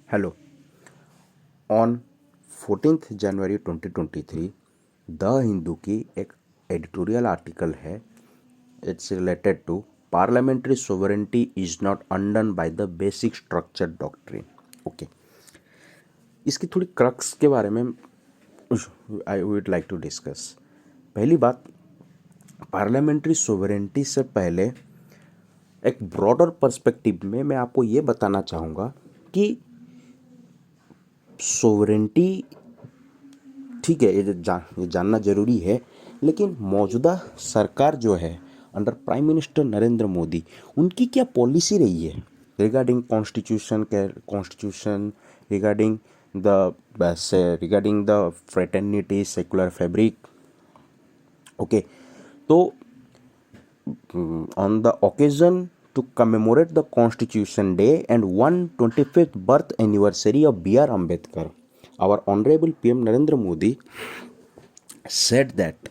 Hello. On 14 January 2023 the Hindu की एक editorial article है। It's related to parliamentary sovereignty is not undone by the basic structure doctrine. Okay, इसकी थोड़ी crux के बारे में I would like to discuss. पहली बात, पार्लियामेंट्री सोवरेंटी से पहले एक ब्रॉडर पर्सपेक्टिव में मैं आपको ये बताना चाहूँगा कि सोवरेंटी ठीक है, ये जानना जरूरी है, लेकिन मौजूदा सरकार जो है under prime minister Narendra Modi, उनकी क्या पॉलिसी रही है regarding constitution, regarding the fraternity secular fabric. Okay, तो on the occasion to commemorate the Constitution Day and 125th birth anniversary of B.R. Ambedkar, our Honorable PM Narendra Modi said that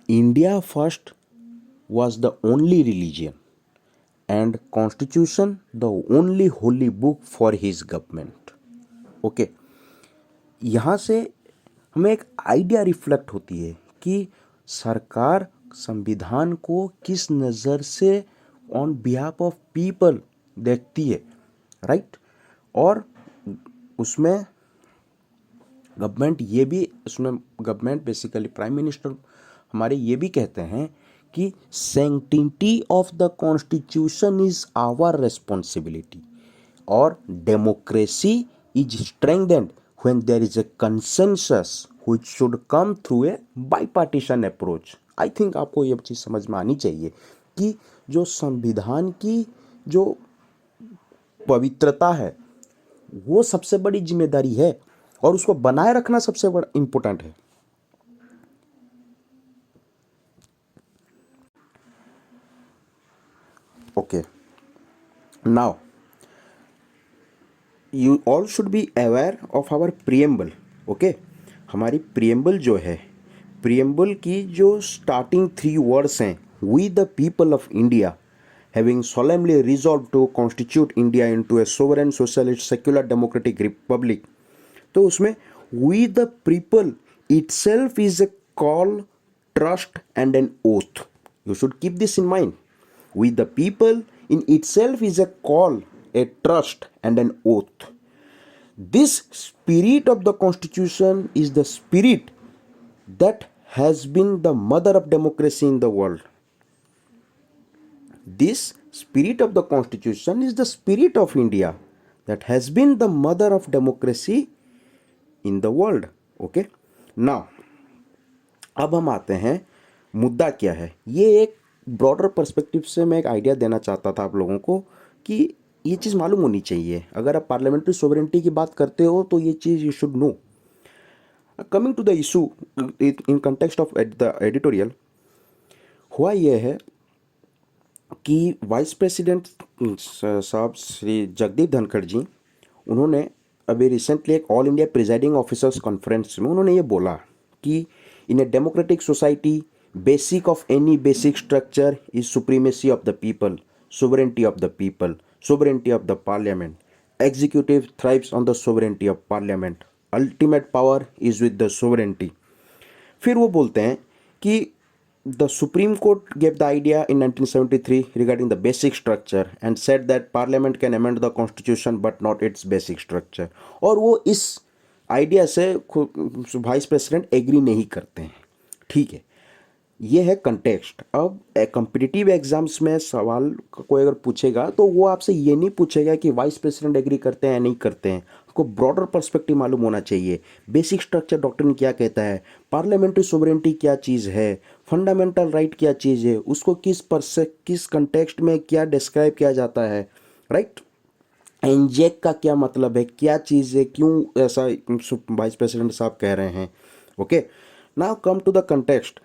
India first was the only religion and Constitution the only holy book for his government. Okay, यहाँ से हमें एक idea reflect होती है कि सरकार संविधान को किस नज़र से ऑन बिहाफ ऑफ पीपल देखती है, राइट। और उसमें गवर्नमेंट बेसिकली प्राइम मिनिस्टर हमारे ये भी कहते हैं कि sanctity of the constitution is our responsibility और democracy is strengthened when there is a consensus which should come through a bipartisan approach. I think आपको ये चीज़ समझ में आनी चाहिए कि जो संविधान की जो पवित्रता है वो सबसे बड़ी जिम्मेदारी है और उसको बनाए रखना सबसे बड़ा इंपॉर्टेंट है। Okay, now you all should be aware of our preamble. Okay, हमारी प्रियम्बल जो है, प्रियम्बल की जो स्टार्टिंग 3 वर्ड्स हैं, we the people of India having solemnly resolved to constitute India into a sovereign socialist secular democratic republic, तो उसमें we the people itself is a call, trust and an oath. You should keep this in mind. We the people in itself is a call, a trust and an oath. This spirit of the constitution is the spirit that has been the mother of democracy in the world. This spirit of the constitution is the spirit of India that has been the mother of democracy in the world. Okay, now अब हम आते हैं मुद्दा क्या है। ये एक broader perspective से मैं एक आइडिया देना चाहता था आप लोगों को कि ये चीज़ मालूम होनी चाहिए। अगर आप पार्लियामेंट्री सोवरेंटी की बात करते हो तो ये चीज़ you should know. Coming to the issue in context of the editorial, हुआ यह है कि वाइस प्रेसिडेंट साहब श्री जगदीप धनखड़ जी, उन्होंने अभी रिसेंटली एक all India presiding officers conference में उन्होंने ये बोला कि in a democratic society basic of any basic structure is supremacy of the people, sovereignty of the people, sovereignty of the parliament, executive thrives on the sovereignty of parliament, ultimate power is with the sovereignty. फिर वो बोलते हैं कि the Supreme Court gave the idea in 1973 regarding the basic structure and said that parliament can amend the constitution but not its basic structure. और वो इस idea से vice president agree नहीं करते हैं। ठीक है, ये है कंटेक्स्ट। अब कॉम्पिटिटिव एग्जाम्स में सवाल कोई अगर पूछेगा तो वो आपसे ये नहीं पूछेगा कि वाइस प्रेसिडेंट एग्री करते हैं या नहीं करते हैं। आपको ब्रॉडर पर्सपेक्टिव मालूम होना चाहिए। बेसिक स्ट्रक्चर डॉक्ट्रिन क्या कहता है, पार्लियामेंट्री सोवरेंटी क्या चीज़ है, फंडामेंटल राइट क्या चीज़ है, उसको किस कंटेक्स्ट में क्या डिस्क्राइब किया जाता है, राइट। एनजेक का क्या मतलब है, क्या चीज़ है, क्यों ऐसा वाइस प्रेसिडेंट साहब कह रहे हैं। Okay, now come to the context.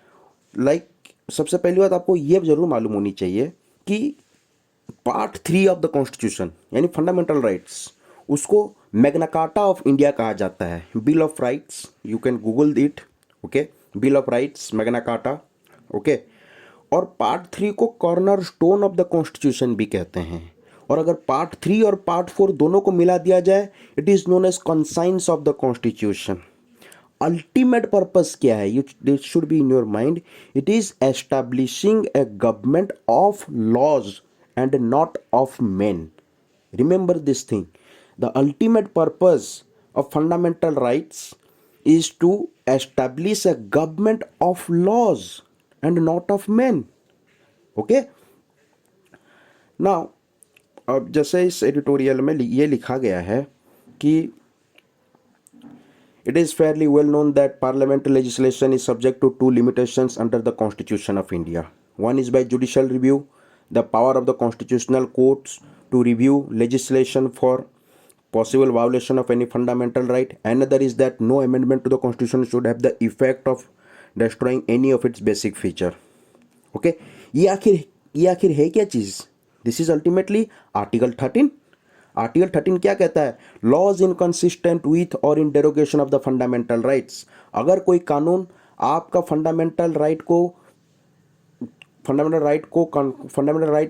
Like सबसे पहली बात आपको ये जरूर मालूम होनी चाहिए कि पार्ट 3 ऑफ द कॉन्स्टिट्यूशन यानी फंडामेंटल राइट्स, उसको मैग्ना कार्टा ऑफ इंडिया कहा जाता है। Bill of rights, you can Google it. Okay, bill of rights, Magna carta. Okay, और पार्ट 3 को corner stone of the constitution भी कहते हैं। और अगर पार्ट 3 और पार्ट 4 दोनों को मिला दिया जाए, it is known as conscience of the constitution. Ultimate purpose क्या है, this should be in your mind, it is establishing a government of laws and not of men. Remember this thing, the ultimate purpose of fundamental rights is to establish a government of laws and not of men. Okay? Now, अब जैसे इस editorial में ये लिखा गया है कि it is fairly well known that parliamentary legislation is subject to two limitations under the Constitution of India. One is by judicial review, the power of the constitutional courts to review legislation for possible violation of any fundamental right. Another is that no amendment to the constitution should have the effect of destroying any of its basic feature. Okay, ये आखिर है क्या चीज? This is ultimately article 13। Article 13 क्या कहता है? Laws inconsistent with और in derogation of the fundamental rights. अगर कोई कानून आपका फंडामेंटल राइट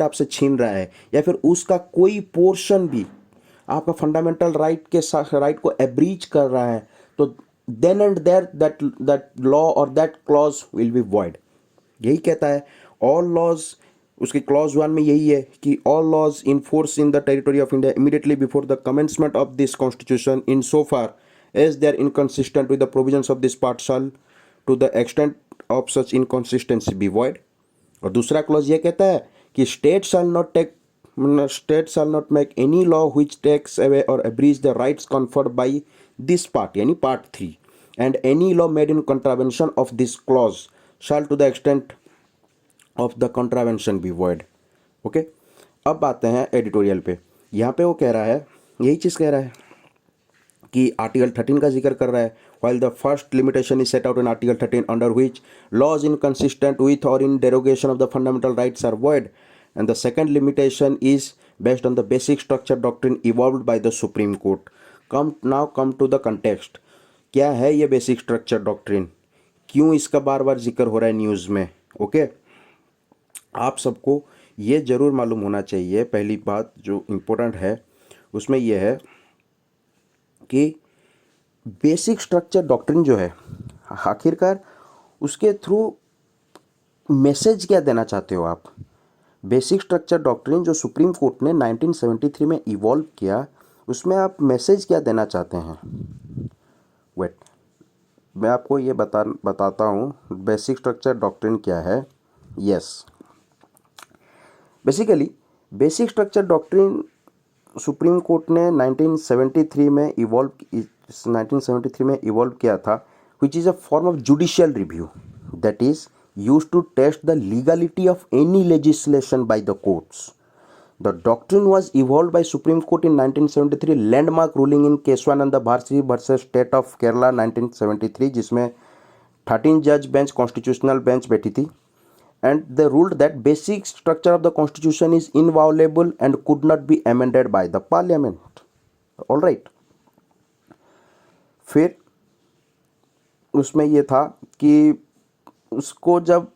आपसे छीन रहा है, या फिर उसका कोई पोर्शन भी आपका फंडामेंटल राइट को एब्रीच कर रहा है, तो then and there that law और that clause will be void. यही कहता है ऑल लॉज, उसकी क्लॉज 1 में यही है कि all laws in force in the territory of India immediately before the commencement of this constitution in so far as they are inconsistent with the provisions of this part shall to the extent of such inconsistency be void. और दूसरा clause ये कहता है कि state shall not make any law which takes away or abridges the rights conferred by this part, यानी part 3, and any law made in contravention of this clause shall to the extent of the contravention be void. Okay, अब आते हैं editorial पे। यहाँ पे वो कह रहा है, यही चीज़ कह रहा है कि आर्टिकल 13 का जिक्र कर रहा है। while the first limitation is set out in article 13 under which laws inconsistent with or in derogation of the fundamental rights are void, and the second limitation is based on the basic structure doctrine evolved by the Supreme Court. Come to the context. क्या है ये basic structure doctrine, क्यों इसका बार बार जिक्र हो रहा है news में? ओके, आप सबको ये ज़रूर मालूम होना चाहिए। पहली बात जो इम्पोर्टेंट है उसमें यह है कि बेसिक स्ट्रक्चर डॉक्ट्रिन जो है, आखिरकार उसके थ्रू मैसेज क्या देना चाहते हो आप? बेसिक स्ट्रक्चर डॉक्ट्रिन जो सुप्रीम कोर्ट ने 1973 में इवॉल्व किया, उसमें आप मैसेज क्या देना चाहते हैं? वेट, मैं आपको ये बताता हूँ बेसिक स्ट्रक्चर डॉक्ट्रिन क्या है। Yes, basically basic structure doctrine supreme court ने 1973 में इवॉल्व किया था, which is a form of judicial review that is used to test the legality of any legislation by the courts. The doctrine was evolved by Supreme Court in 1973 landmark ruling in Keswananda Bharsi versus State of Kerala 1973, जिसमें 13 जज bench constitutional bench बैठी थी, and they ruled that basic structure of the constitution is inviolable and could not be amended by the parliament. All right. फिर उसमें ये था कि उसको जब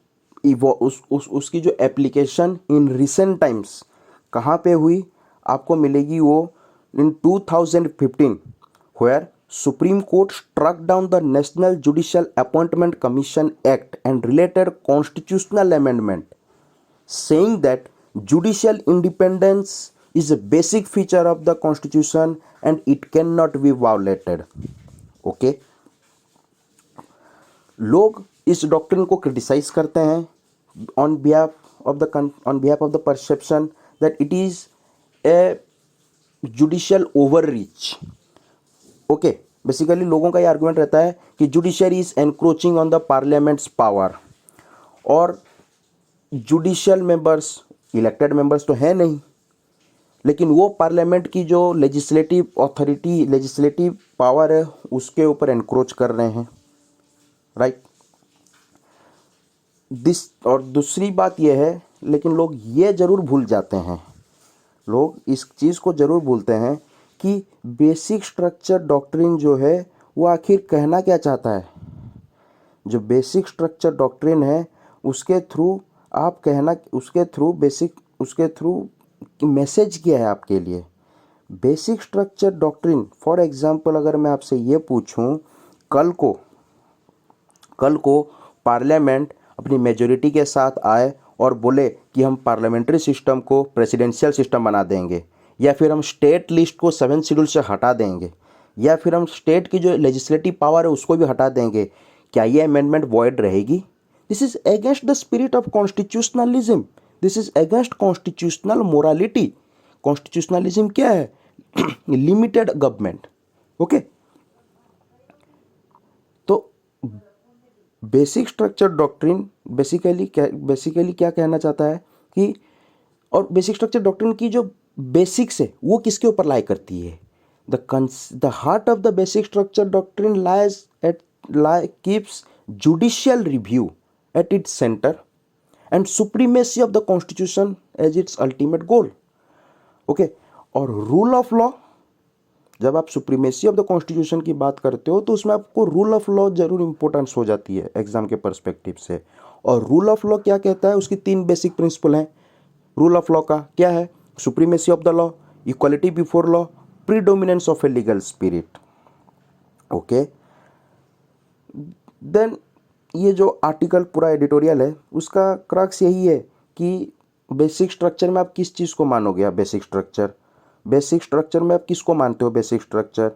उसकी जो एप्लीकेशन इन रिसेंट टाइम्स कहाँ पे हुई आपको मिलेगी, वो in 2015 where supreme court struck down the national judicial appointment commission act and related constitutional amendment, saying that judicial independence is a basic feature of the constitution and it can not be violated. Okay, लोग इस doctrine को criticize करते हैं on behalf of the perception that it is a judicial overreach. Okay, basically लोगों का ये argument रहता है कि judiciary is encroaching on the parliaments power, और जुडिशियल मेंबर्स इलेक्टेड मेंबर्स तो है नहीं, लेकिन वो पार्लियामेंट की जो लेजिस्लेटिव पावर है उसके ऊपर एनक्रोच कर रहे हैं, राइट। और दूसरी बात यह है, लेकिन लोग ये ज़रूर भूल जाते हैं, लोग इस चीज़ को ज़रूर भूलते हैं कि बेसिक स्ट्रक्चर डॉक्ट्रिन जो है वो आखिर कहना क्या चाहता है। जो बेसिक स्ट्रक्चर डॉक्ट्रिन है उसके थ्रू मैसेज क्या है आपके लिए? Basic structure doctrine, for example अगर मैं आपसे ये पूछूं, कल को कल को पार्लियामेंट अपनी मेजोरिटी के साथ आए और बोले कि हम पार्लियामेंट्री सिस्टम को प्रेसिडेंशियल सिस्टम बना देंगे, या फिर हम स्टेट लिस्ट को 7 शेड्यूल से हटा देंगे, या फिर हम स्टेट की जो लेजिस्लेटिव पावर है उसको भी हटा देंगे, क्या ये अमेंडमेंट वॉइड रहेगी? This is against the spirit of constitutionalism, this is against constitutional morality. Constitutionalism क्या है? Limited government. ओके, तो बेसिक स्ट्रक्चर डॉक्ट्रिन बेसिकली क्या कहना चाहता है कि, और बेसिक स्ट्रक्चर डॉक्ट्रिन की जो बेसिक्स है वो किसके ऊपर लाई करती है? The heart of the basic structure doctrine lies at keeps judicial review at its centre and supremacy of the constitution as its ultimate goal. Okay, और रूल ऑफ लॉ, जब आप सुप्रीमेसी ऑफ द कॉन्स्टिट्यूशन की बात करते हो तो उसमें आपको रूल ऑफ लॉ जरूर इंपॉर्टेंस हो जाती है एग्जाम के पर्सपेक्टिव से। और रूल ऑफ लॉ क्या कहता है? उसकी 3 बेसिक प्रिंसिपल हैं रूल ऑफ लॉ का। क्या है? Supremacy of the law, equality before law, predominance of a legal spirit. Okay, then ये जो आर्टिकल पूरा एडिटोरियल है उसका क्रक्स यही है कि बेसिक स्ट्रक्चर में आप किस चीज़ को मानोगे? आप बेसिक स्ट्रक्चर में आप किसको मानते हो? बेसिक स्ट्रक्चर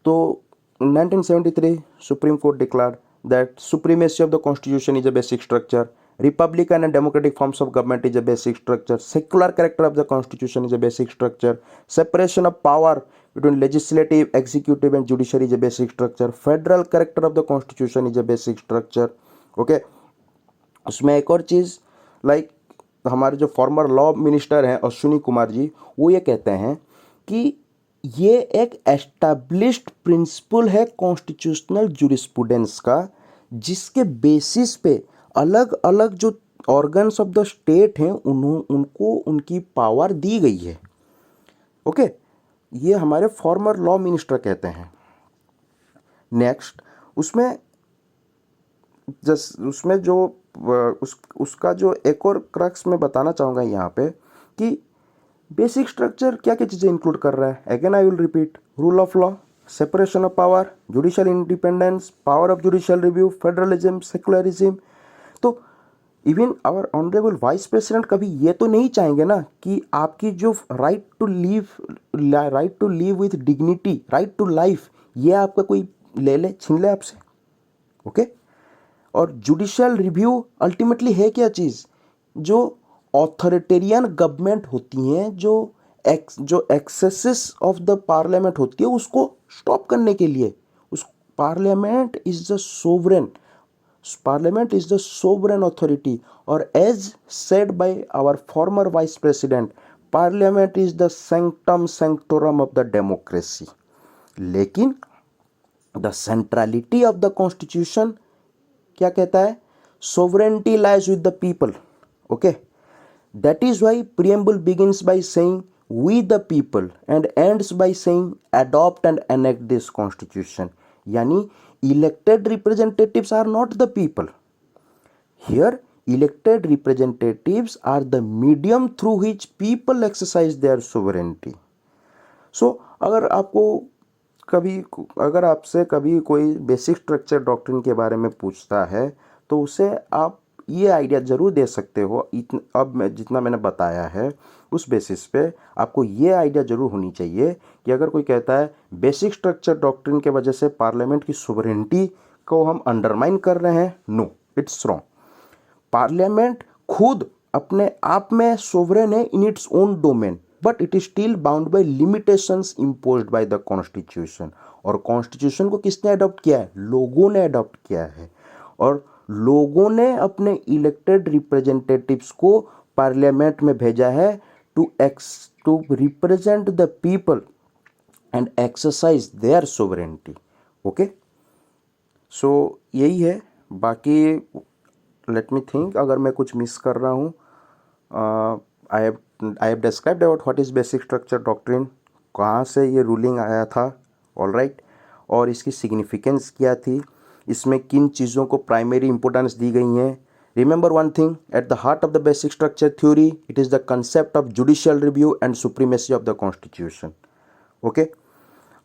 तो 1973 supreme court declared that supremacy of the constitution is a basic structure, Republican and democratic forms of government is a basic structure, secular character of the constitution is a basic structure, separation of power between legislative, executive and judiciary is a basic structure, federal character of the constitution is a basic structure. Okay, उसमें एक और चीज़ like हमारे जो former law minister हैं अश्विनी कुमार जी, वो ये कहते हैं कि ये एक एस्टैब्लिश्ड प्रिंसिपल है कॉन्स्टिट्यूशनल जूरिस्प्रूडेंस का, जिसके बेसिस पे अलग अलग जो ऑर्गन्स ऑफ द स्टेट हैं उनको उनकी पावर दी गई है। ओके, ये हमारे फॉर्मर लॉ मिनिस्टर कहते हैं। नेक्स्ट, उसमें जो उसका जो एक और क्रक्स मैं बताना चाहूँगा यहाँ पे कि बेसिक स्ट्रक्चर क्या क्या चीज़ें इंक्लूड कर रहा है। Again I will repeat, rule of law, separation of power, judicial independence, power of judicial review, federalism, secularism. तो even our honourable vice president कभी ये तो नहीं चाहेंगे ना कि आपकी जो right to live with dignity, right to life, ये आपका कोई छीन ले आपसे। ओके, और जुडिशियल रिव्यू अल्टीमेटली है क्या चीज़? जो ऑथोरिटेरियन गवर्नमेंट होती हैं, जो एक्सेसेस ऑफ द पार्लियामेंट होती है, उसको स्टॉप करने के लिए उस parliament is the sovereign, Parliament is the sovereign authority, or as said by our former Vice President, Parliament is the sanctum sanctorum of the democracy. लेकिन the centrality of the Constitution क्या कहता है? Sovereignty lies with the people. Okay, that is why preamble begins by saying we the people and ends by saying adopt and enact this Constitution. यानी elected representatives are not the people. Here, elected representatives are the medium through which people exercise their sovereignty. So, अगर आपसे कभी कोई basic structure doctrine के बारे में पूछता है तो उसे आप ये आइडिया ज़रूर दे सकते हो। अब जितना मैंने बताया है उस बेसिस पे आपको ये आइडिया ज़रूर होनी चाहिए कि अगर कोई कहता है बेसिक स्ट्रक्चर डॉक्ट्रिन के वजह से पार्लियामेंट की सोवरेनिटी को हम अंडरमाइन कर रहे हैं, नो, इट्स रॉन्ग। पार्लियामेंट खुद अपने आप में सोवरेन है in its own domain, but it is still bound by limitations imposed by the constitution. और कॉन्स्टिट्यूशन को किसने अडॉप्ट किया है? लोगों ने अडॉप्ट किया है, और लोगों ने अपने इलेक्टेड रिप्रेजेंटेटिव्स को पार्लियामेंट में भेजा है to represent the people and exercise their sovereignty. Okay, so यही है। बाकी लेट मी थिंक, अगर मैं कुछ मिस कर रहा हूँ, I have described about what is basic structure doctrine, कहाँ से ये रूलिंग आया था, ऑल राइट, और इसकी सिग्निफिकेंस क्या थी, इसमें किन चीज़ों को प्राइमरी इंपॉर्टेंस दी गई हैं, Remember one thing, at the heart of the basic structure theory, it is the concept of judicial review and supremacy of the constitution. Okay?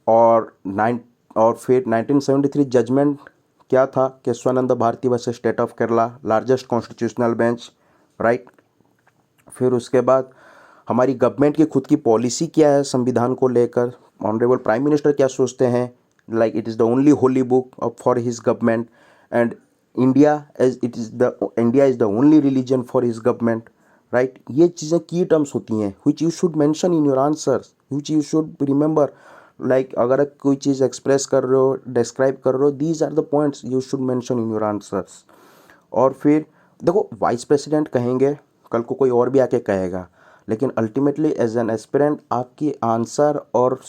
और फिर 1973 जजमेंट क्या था, Kesavananda Bharati versus state of Kerala, largest constitutional bench, right. फिर उसके बाद हमारी government की खुद की पॉलिसी क्या है संविधान को लेकर, ऑनरेबल प्राइम मिनिस्टर क्या सोचते हैं, like it is the only Holi book for his government, and India is the only religion for his government, right. ये चीज़ें की टर्म्स होती हैं which you should mention in your answers, which you should remember, like अगर आप कोई चीज़ express कर रहे हो, डिस्क्राइब कर रहे हो, these are the points you should mention in your answers. और फिर देखो, वाइस प्रेसिडेंट कहेंगे, कल को कोई और भी आके कहेगा, लेकिन अल्टीमेटली एज एन एस्पिरेंट आपकी आंसर और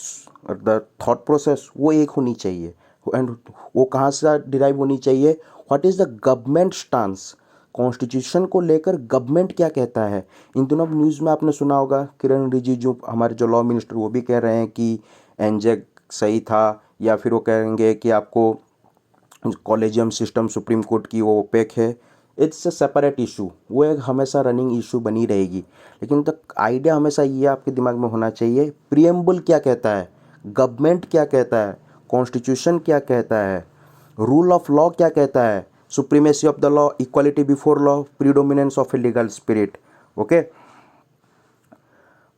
द थॉट प्रोसेस वो एक होनी चाहिए, एंड वो कहाँ से डिराइव होनी चाहिए, what is the government stance, constitution को लेकर गवर्नमेंट क्या कहता है। इन दिनों न्यूज़ में आपने सुना होगा, किरण रिजिजू हमारे जो लॉ मिनिस्टर वो भी कह रहे हैं कि एनजेक सही था, या फिर वो कहेंगे कि आपको कॉलेजियम सिस्टम सुप्रीम कोर्ट की वो ओपेक है। इट्स अ सेपरेट इशू, वो एक हमेशा रनिंग इशू बनी रहेगी, लेकिन द आइडिया हमेशा ये आपके दिमाग में होना चाहिए, प्रीएम्बल क्या कहता है, गवर्नमेंट क्या कहता है, कॉन्स्टिट्यूशन क्या कहता है, रूल ऑफ लॉ क्या कहता है, supremacy of the law, equality before law, predominance of a legal spirit. Okay,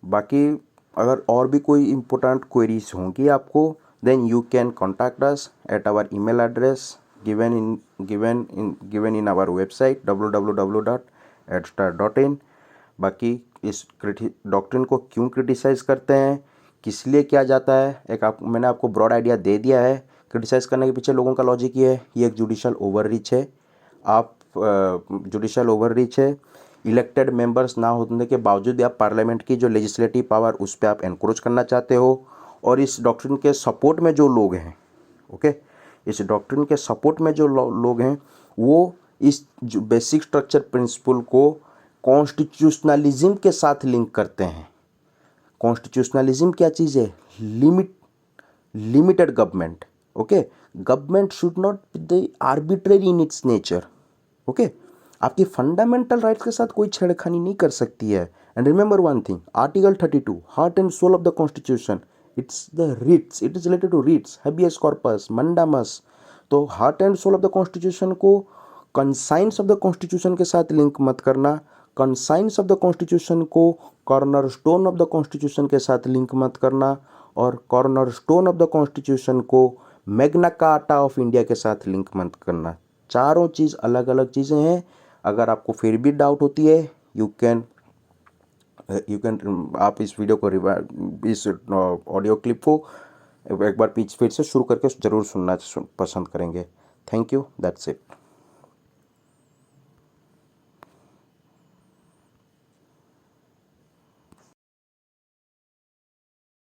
बाकी अगर और भी कोई इम्पोर्टेंट क्वेरीज होंगी आपको, then you can contact us at our email address given in our website www.edstar.in। बाकी इस डॉक्ट्रिन को क्यों क्रिटिसाइज करते हैं, किस लिए किया जाता है, मैंने आपको ब्रॉड आइडिया दे दिया है। क्रिटिसाइज करने के पीछे लोगों का लॉजिक ये है, ये एक जुडिशल ओवररीच है, जुडिशल ओवररीच है। इलेक्टेड मेंबर्स ना होने के बावजूद आप पार्लियामेंट की जो लेजिस्लेटिव पावर उस पर आप एनक्रोच करना चाहते हो, और इस डॉक्ट्रिन के सपोर्ट में जो लोग हैं, ओके, इस डॉक्ट्रिन के सपोर्ट में जो लोग हैं वो इस जो बेसिक स्ट्रक्चर प्रिंसिपल को कॉन्स्टिट्यूशनलिज्म के साथ लिंक करते हैं। कॉन्स्टिट्यूशनलिज्म क्या चीज़ है, limited government, okay, government should not be arbitrary in its nature, okay, आपकी फंडामेंटल राइट्स के साथ कोई छेड़खानी नहीं कर सकती है। And remember one thing, article 32 heart and soul of the constitution, it's the writs, it is related to writs, habeas corpus, mandamus. तो heart and soul of the constitution को कंसाइंस ऑफ द कॉन्स्टिट्यूशन के साथ link मत करना, conscience of the constitution को corner stone of the constitution के साथ link मत करना, और corner stone of the constitution को मैग्ना कार्टा ऑफ इंडिया के साथ लिंक मत करना। चारों चीज़ अलग अलग चीज़ें हैं। अगर आपको फिर भी डाउट होती है, यू कैन आप इस वीडियो को इस ऑडियो क्लिप को एक बार फिर से शुरू करके ज़रूर सुनना पसंद करेंगे। Thank you, that's it.